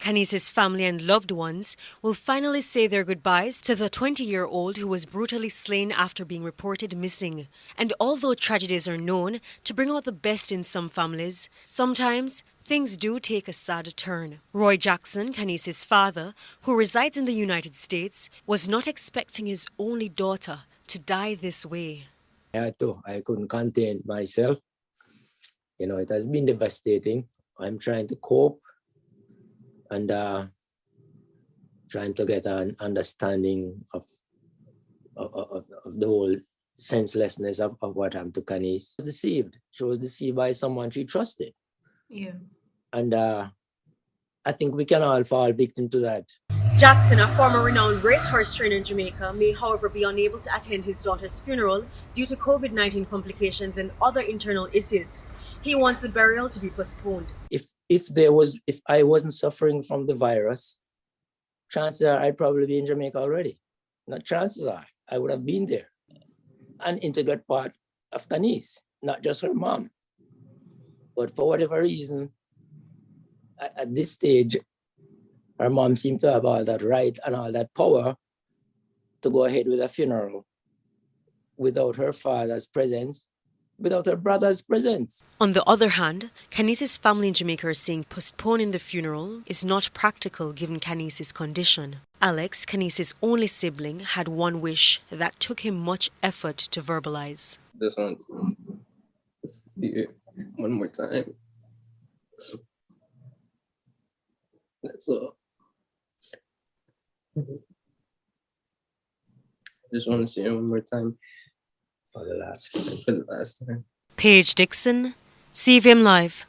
Khanice's family and loved ones will finally say their goodbyes to the 20-year-old who was brutally slain after being reported missing. And although tragedies are known to bring out the best in some families, sometimes things do take a sad turn. Roy Jackson, Khanice's father, who resides in the United States, was not expecting his only daughter to die this way. I couldn't contain myself. It has been devastating. I'm trying to cope and trying to get an understanding of the whole senselessness of what happened to Khanice. She was deceived. She was deceived by someone she trusted. Yeah. And I think we can all fall victim to that. Jackson, a former renowned racehorse trainer in Jamaica, may however be unable to attend his daughter's funeral due to COVID-19 complications and other internal issues. He wants the burial to be postponed. If I wasn't suffering from the virus, chances are I'd probably be in Jamaica already. Not chances are, I would have been there. An integral part of Khanice, not just her mom. But for whatever reason, at this stage, her mom seemed to have all that right and all that power to go ahead with a funeral without her father's presence, without her brother's presence. On the other hand, Khanice's family in Jamaica are saying postponing the funeral is not practical given Khanice's condition. Alex, Khanice's only sibling, had one wish that took him much effort to verbalize. Just want to see it one more time. That's all. Just want to see it one more time. For the last For the last time. Paige Dixon, CVM Live.